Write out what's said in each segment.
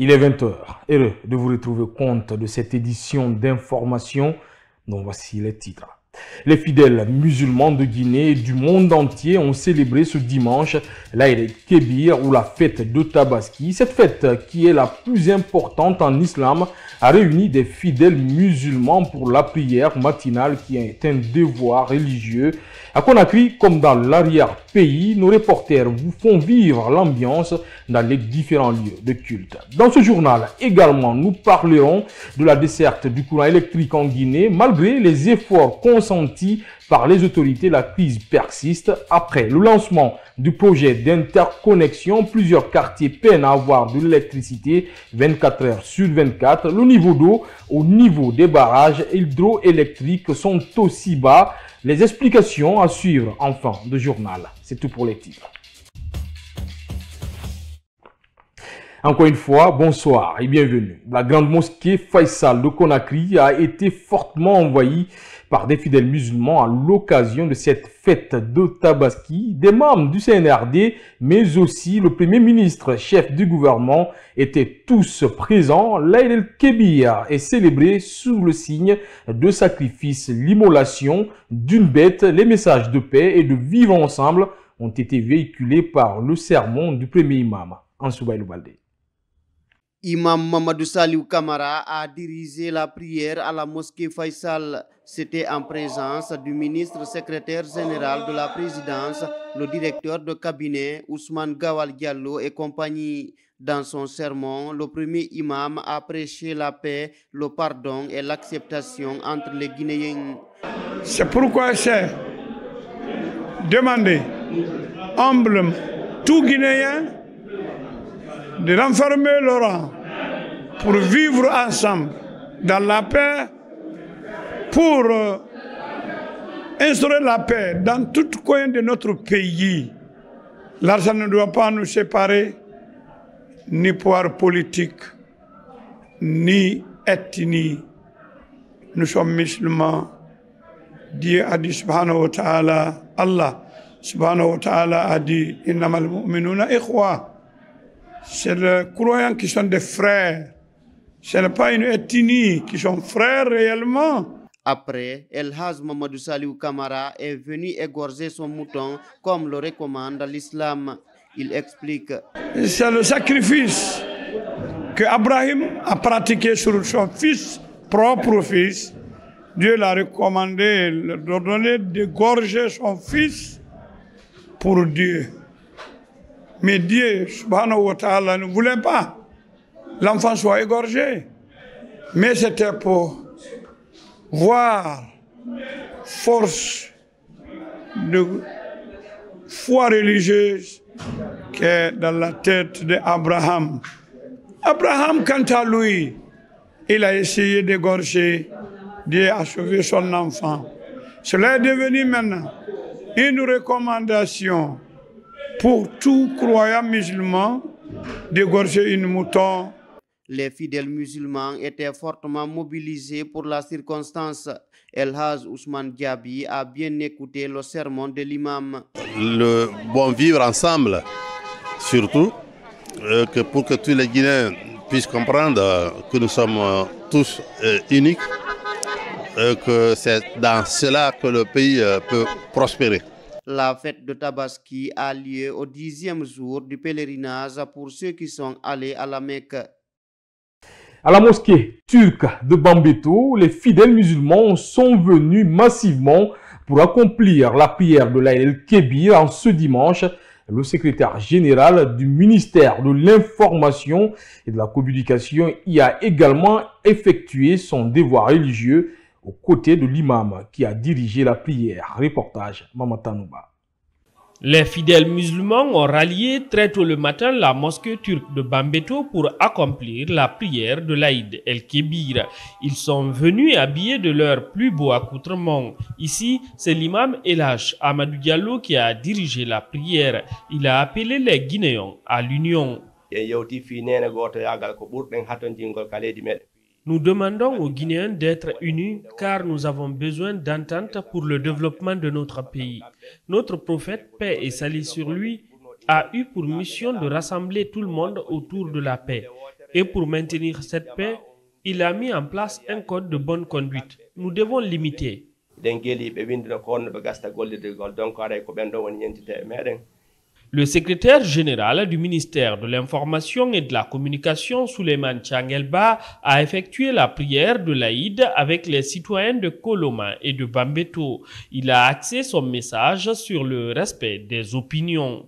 Il est 20 h. Heureux de vous retrouver compte de cette édition d'information dont voici les titres. Les fidèles musulmans de Guinée et du monde entier ont célébré ce dimanche l'Aïd el-Kébir ou la fête de Tabaski. Cette fête, qui est la plus importante en islam, a réuni des fidèles musulmans pour la prière matinale qui est un devoir religieux. À Conakry, comme dans l'arrière-pays, nos reporters vous font vivre l'ambiance dans les différents lieux de culte. Dans ce journal également, nous parlerons de la desserte du courant électrique en Guinée. Malgré les efforts consentis par les autorités, la crise persiste. Après le lancement du projet d'interconnexion, plusieurs quartiers peinent à avoir de l'électricité 24 heures sur 24. Le niveau d'eau au niveau des barrages hydroélectriques sont aussi bas. Les explications à suivre en fin de journal. C'est tout pour les titres. Encore une fois, bonsoir et bienvenue. La grande mosquée Faisal de Conakry a été fortement envahie par des fidèles musulmans à l'occasion de cette fête de Tabaski. Des membres du CNRD, mais aussi le Premier ministre, chef du gouvernement, étaient tous présents. L'Aïd el-Kébir est célébré sous le signe de sacrifice, l'immolation d'une bête. Les messages de paix et de vivre ensemble ont été véhiculés par le sermon du premier imam, Ansoubaïlou Baldé. Imam Mamadou Saliou Kamara a dirigé la prière à la mosquée Faisal. C'était en présence du ministre secrétaire général de la présidence, le directeur de cabinet Ousmane Gawal Diallo et compagnie. Dans son sermon, le premier imam a prêché la paix, le pardon et l'acceptation entre les Guinéens. C'est pourquoi c'est demandé humblement tout Guinéen de renfermer le rang pour vivre ensemble dans la paix, pour instaurer la paix dans tout coin de notre pays. L'argent ne doit pas nous séparer, ni pouvoir politique, ni ethnie. Nous sommes musulmans. Dieu a dit subhanahu wa ta'ala, Allah subhanahu wa ta'ala a dit innamal mu'minuna ikhwa. C'est les croyants qui sont des frères. Ce n'est pas une ethnie qui sont frères réellement. Après, El Haj Mamadou Saliou Kamara est venu égorger son mouton comme le recommande l'islam. Il explique. C'est le sacrifice que Abraham a pratiqué sur son fils, propre fils. Dieu l'a recommandé, d'ordonner d'égorger son fils pour Dieu. Mais Dieu, subhanahu wa ta'ala, ne voulait pas l'enfant soit égorgé. Mais c'était pour voir force de foi religieuse qui est dans la tête d'Abraham. Abraham, quant à lui, il a essayé d'égorger. Dieu a sauvé son enfant. Cela est devenu maintenant une recommandation pour tout croyant musulman d'égorger une mouton. Les fidèles musulmans étaient fortement mobilisés pour la circonstance. El Haj Ousmane Diaby a bien écouté le sermon de l'imam. Le bon vivre ensemble, surtout, pour que tous les Guinéens puissent comprendre que nous sommes tous uniques, que c'est dans cela que le pays peut prospérer. La fête de Tabaski a lieu au 10e jour du pèlerinage pour ceux qui sont allés à la Mecque. À la mosquée turque de Bambeto, les fidèles musulmans sont venus massivement pour accomplir la prière de l'Aïd el-Kébir en ce dimanche. Le secrétaire général du ministère de l'Information et de la Communication y a également effectué son devoir religieux aux côtés de l'imam qui a dirigé la prière. Reportage Mamatanouba. Les fidèles musulmans ont rallié très tôt le matin la mosquée turque de Bambeto pour accomplir la prière de l'Aïd el-Kébir. Ils sont venus habillés de leur plus beau accoutrement. Ici, c'est l'imam El Haj Amadou Diallo qui a dirigé la prière. Il a appelé les Guinéens à l'union. Nous demandons aux Guinéens d'être unis car nous avons besoin d'entente pour le développement de notre pays. Notre prophète, paix et salut sur lui, a eu pour mission de rassembler tout le monde autour de la paix. Et pour maintenir cette paix, il a mis en place un code de bonne conduite. Nous devons l'imiter. Le secrétaire général du ministère de l'Information et de la Communication, Souleymane Tchangelba, a effectué la prière de l'Aïd avec les citoyens de Koloma et de Bambeto. Il a axé son message sur le respect des opinions.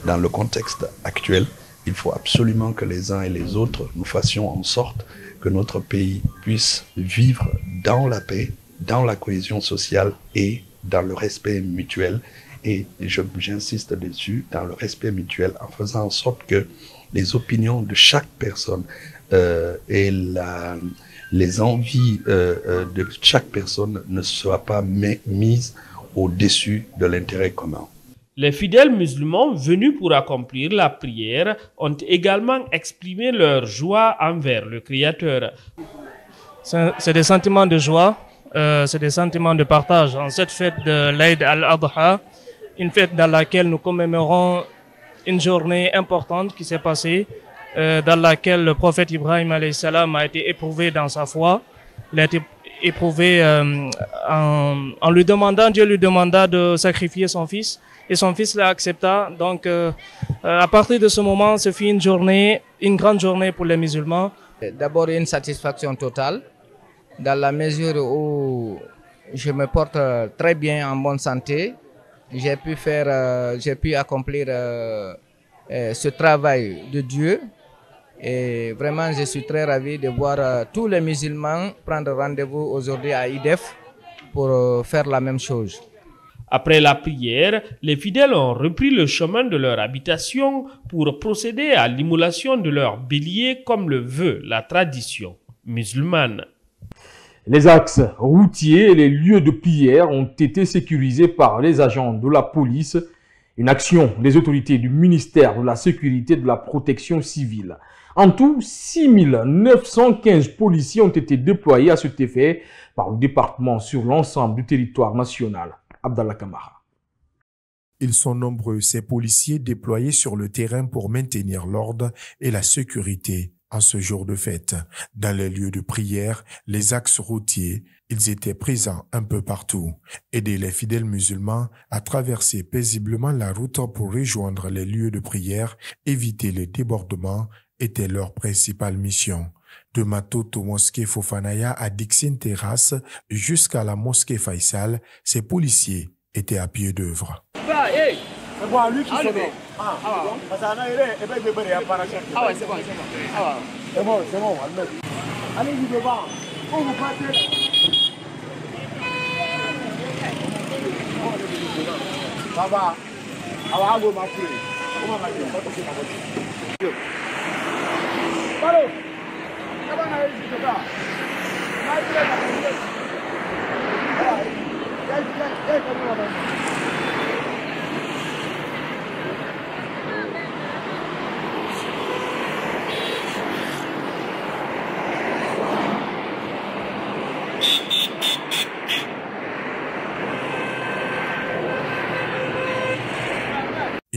Dans le contexte actuel, il faut absolument que les uns et les autres nous fassions en sorte que notre pays puisse vivre dans la paix, dans la cohésion sociale et dans le respect mutuel. Et j'insiste dessus, dans le respect mutuel, en faisant en sorte que les opinions de chaque personne et les envies de chaque personne ne soient pas mises au-dessus de l'intérêt commun. Les fidèles musulmans venus pour accomplir la prière ont également exprimé leur joie envers le Créateur. C'est des sentiments de joie, c'est des sentiments de partage en cette fête de l'Aïd al-Adha, une fête dans laquelle nous commémorons une journée importante qui s'est passée, dans laquelle le prophète Ibrahim alayhi salam a été éprouvé dans sa foi. Il a été éprouvé en lui demandant, Dieu lui demanda de sacrifier son fils et son fils l'a accepté. Donc à partir de ce moment, ce fut une grande journée pour les musulmans. D'abord une satisfaction totale dans la mesure où je me porte très bien en bonne santé. J'ai pu accomplir ce travail de Dieu et vraiment je suis très ravi de voir tous les musulmans prendre rendez-vous aujourd'hui à IDEF pour faire la même chose. Après la prière, les fidèles ont repris le chemin de leur habitation pour procéder à l'immolation de leur bélier comme le veut la tradition musulmane. Les axes routiers et les lieux de prière ont été sécurisés par les agents de la police. Une action des autorités du ministère de la Sécurité et de la Protection civile. En tout, 6 915 policiers ont été déployés à cet effet par le département sur l'ensemble du territoire national. Abdallah Kamara. Ils sont nombreux, ces policiers déployés sur le terrain pour maintenir l'ordre et la sécurité en ce jour de fête. Dans les lieux de prière, les axes routiers, ils étaient présents un peu partout. Aider les fidèles musulmans à traverser paisiblement la route pour rejoindre les lieux de prière, éviter les débordements, était leur principale mission. De Matoto mosquée Fofanaya à Dixine Terrasse jusqu'à la mosquée Faisal, ces policiers étaient à pied d'œuvre.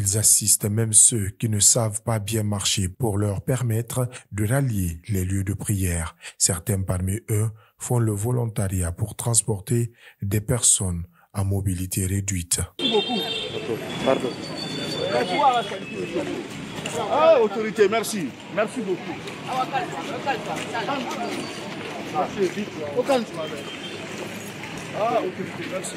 Ils assistent même ceux qui ne savent pas bien marcher pour leur permettre de rallier les lieux de prière. Certains parmi eux font le volontariat pour transporter des personnes à mobilité réduite. Pardon. Ah, autorité, merci. Merci beaucoup. Ah, autorité, merci.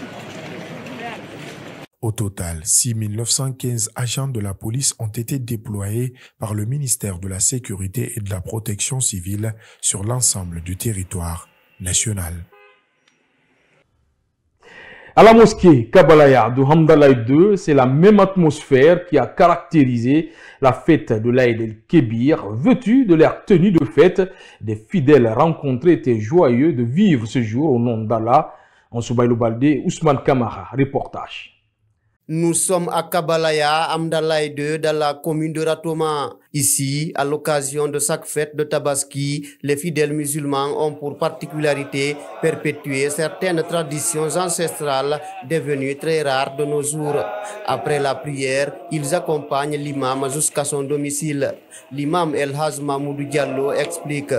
Au total, 6 915 agents de la police ont été déployés par le ministère de la Sécurité et de la Protection civile sur l'ensemble du territoire national. À la mosquée Kabbalaya de Hamdallah II, c'est la même atmosphère qui a caractérisé la fête de l'Aïd el-Kébir. Vêtus de leur tenue de fête, des fidèles rencontrés étaient joyeux de vivre ce jour au nom d'Allah. En Soubaïlo Baldé, Ousmane Kamara, reportage. Nous sommes à Kabalaya, Amdalaï 2, dans la commune de Ratoma. Ici, à l'occasion de chaque fête de Tabaski, les fidèles musulmans ont pour particularité perpétuer certaines traditions ancestrales devenues très rares de nos jours. Après la prière, ils accompagnent l'imam jusqu'à son domicile. L'imam El Haj Mahmoudou Diallo explique.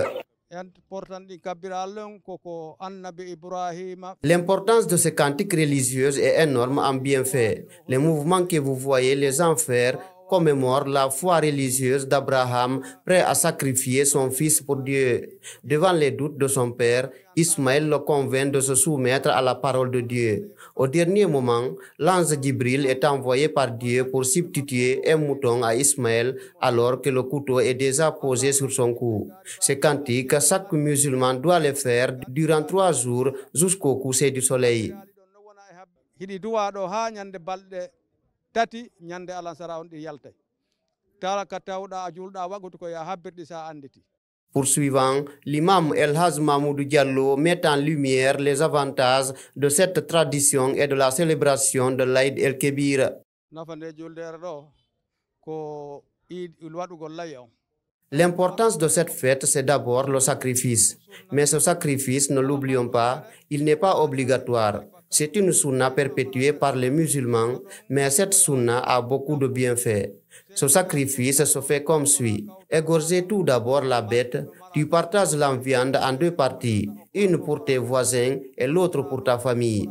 L'importance de ces cantiques religieuses est énorme en bienfait. Les mouvements que vous voyez les en faire commémorent la foi religieuse d'Abraham, prêt à sacrifier son fils pour Dieu. Devant les doutes de son père, Ismaël le convainc de se soumettre à la parole de Dieu. Au dernier moment, l'ange Djibril est envoyé par Dieu pour substituer un mouton à Ismaël alors que le couteau est déjà posé sur son cou. Ces cantiques, chaque musulman doit les faire durant 3 jours jusqu'au coucher du soleil. Poursuivant, l'imam El Haj Mahmoudou Diallo met en lumière les avantages de cette tradition et de la célébration de l'Aïd el-Kébir. L'importance de cette fête, c'est d'abord le sacrifice. Mais ce sacrifice, ne l'oublions pas, il n'est pas obligatoire. C'est une sunna perpétuée par les musulmans, mais cette sunna a beaucoup de bienfaits. Ce sacrifice se fait comme suit. Égorger tout d'abord la bête, tu partages la viande en 2 parties, une pour tes voisins et l'autre pour ta famille.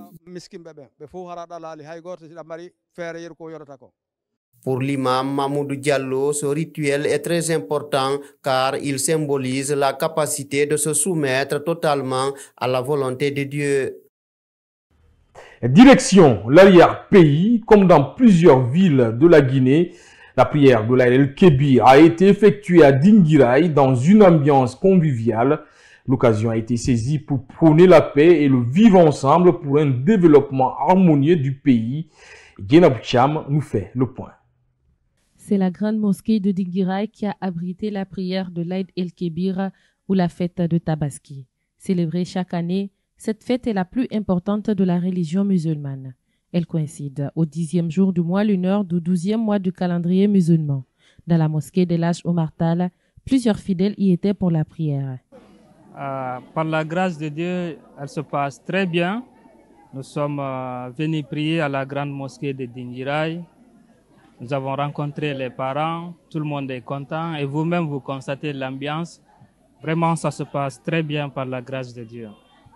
Pour l'imam Mahmoudou Diallo, ce rituel est très important car il symbolise la capacité de se soumettre totalement à la volonté de Dieu. Direction l'arrière-pays, comme dans plusieurs villes de la Guinée, la prière de l'Aïd el-Kébir a été effectuée à Dinguiraye dans une ambiance conviviale. L'occasion a été saisie pour prôner la paix et le vivre ensemble pour un développement harmonieux du pays. Guénab Cham nous fait le point. C'est la grande mosquée de Dinguiraye qui a abrité la prière de l'Aïd el-Kébir ou la fête de Tabaski. Célébrée chaque année, cette fête est la plus importante de la religion musulmane. Elle coïncide au 10e jour du mois lunaire du 12e mois du calendrier musulman. Dans la mosquée de l'Haj Omar Tall, plusieurs fidèles y étaient pour la prière. Par la grâce de Dieu, elle se passe très bien. Nous sommes venus prier à la grande mosquée de Dinguiraye. Nous avons rencontré les parents, tout le monde est content et vous-même vous constatez l'ambiance. Vraiment, ça se passe très bien par la grâce de Dieu.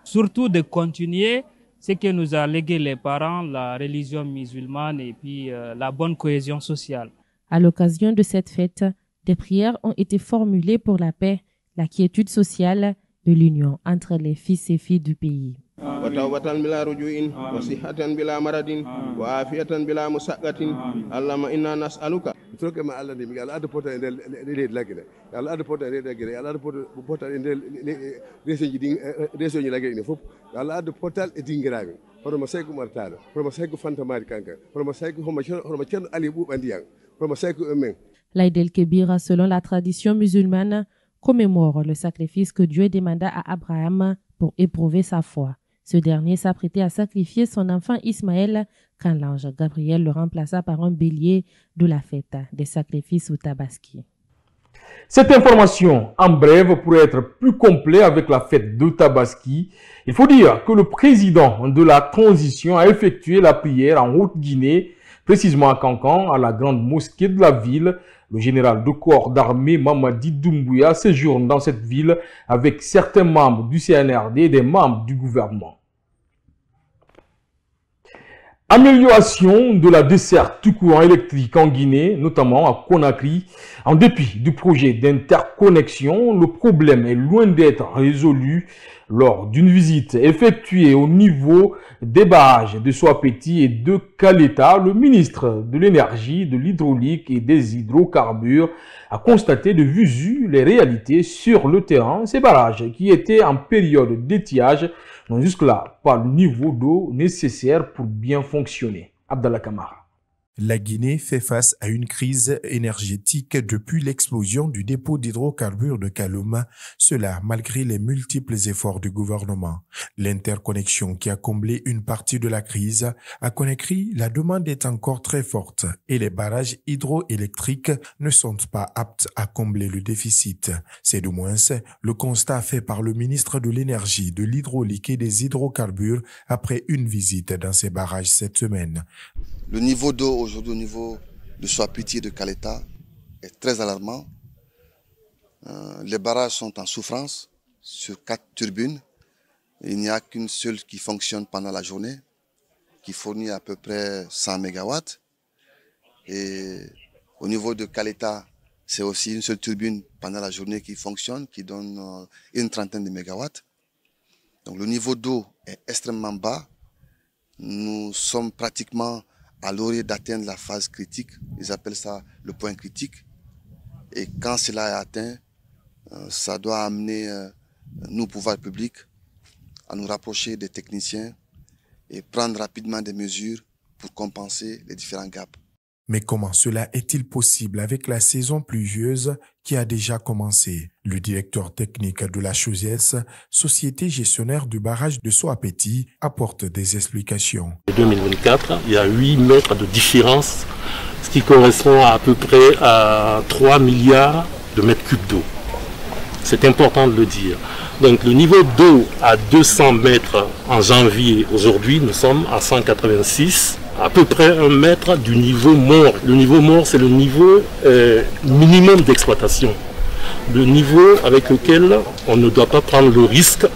Surtout de continuer ce que nous a légué les parents, la religion musulmane et puis la bonne cohésion sociale. À l'occasion de cette fête, des prières ont été formulées pour la paix, la quiétude sociale et l'union entre les fils et filles du pays. L'Aïd el-Kébir, selon la tradition musulmane, commémore le sacrifice que Dieu demanda à Abraham pour éprouver sa foi. Ce dernier s'apprêtait à sacrifier son enfant Ismaël quand l'ange Gabriel le remplaça par un bélier de la fête des sacrifices au Tabaski. Cette information, en bref, pour être plus complet avec la fête de Tabaski, il faut dire que le président de la transition a effectué la prière en Haute-Guinée, précisément à Kankan, à la grande mosquée de la ville. Le général de corps d'armée Mamadi Doumbouya séjourne dans cette ville avec certains membres du CNRD et des membres du gouvernement. Amélioration de la desserte du courant électrique en Guinée, notamment à Conakry. En dépit du projet d'interconnexion, le problème est loin d'être résolu. Lors d'une visite effectuée au niveau des barrages de Soapeti et de Kaleta, le ministre de l'Énergie, de l'Hydraulique et des Hydrocarbures a constaté de visu les réalités sur le terrain. Ces barrages qui étaient en période d'étiage n'ont jusque-là pas le niveau d'eau nécessaire pour bien fonctionner. Abdallah Kamara. La Guinée fait face à une crise énergétique depuis l'explosion du dépôt d'hydrocarbures de Kaloum, cela malgré les multiples efforts du gouvernement. L'interconnexion qui a comblé une partie de la crise, à Conakry, la demande est encore très forte et les barrages hydroélectriques ne sont pas aptes à combler le déficit. C'est du moins le constat fait par le ministre de l'Énergie, de l'Hydraulique et des Hydrocarbures après une visite dans ces barrages cette semaine. Le niveau d'eau aujourd'hui au niveau de Soapiti et de Kaleta est très alarmant. Les barrages sont en souffrance sur 4 turbines. Il n'y a qu'une seule qui fonctionne pendant la journée, qui fournit à peu près 100 MW. Et au niveau de Kaleta, c'est aussi une seule turbine pendant la journée qui fonctionne, qui donne une trentaine de mégawatts. Donc le niveau d'eau est extrêmement bas. Nous sommes pratiquement à l'orée d'atteindre la phase critique, ils appellent ça le point critique. Et quand cela est atteint, ça doit amener nos pouvoirs publics à nous rapprocher des techniciens et prendre rapidement des mesures pour compenser les différents gaps. Mais comment cela est-il possible avec la saison pluvieuse qui a déjà commencé? Le directeur technique de la CHOSES, société gestionnaire du barrage de Soapeti, apporte des explications. En 2024, il y a 8 mètres de différence, ce qui correspond à peu près à 3 milliards de mètres cubes d'eau. C'est important de le dire. Donc le niveau d'eau à 200 mètres en janvier, aujourd'hui nous sommes à 186, à peu près 1 mètre du niveau mort. Le niveau mort, c'est le niveau minimum d'exploitation. Le niveau avec lequel on ne doit pas prendre le risque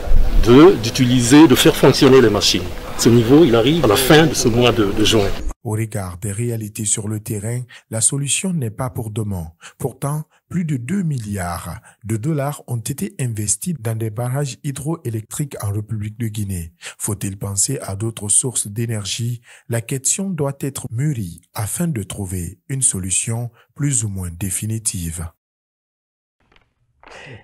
de faire fonctionner les machines. Ce niveau, il arrive à la fin de ce mois de juin. Au regard des réalités sur le terrain, la solution n'est pas pour demain. Pourtant, plus de 2 milliards de dollars ont été investis dans des barrages hydroélectriques en République de Guinée. Faut-il penser à d'autres sources d'énergie? La question doit être mûrie afin de trouver une solution plus ou moins définitive.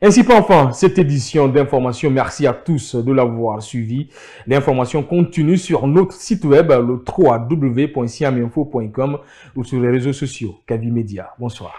Ainsi prend fin cette édition d'information. Merci à tous de l'avoir suivi. L'information continue sur notre site web, le www.siaminfo.com ou sur les réseaux sociaux, Kavi Média. Bonsoir.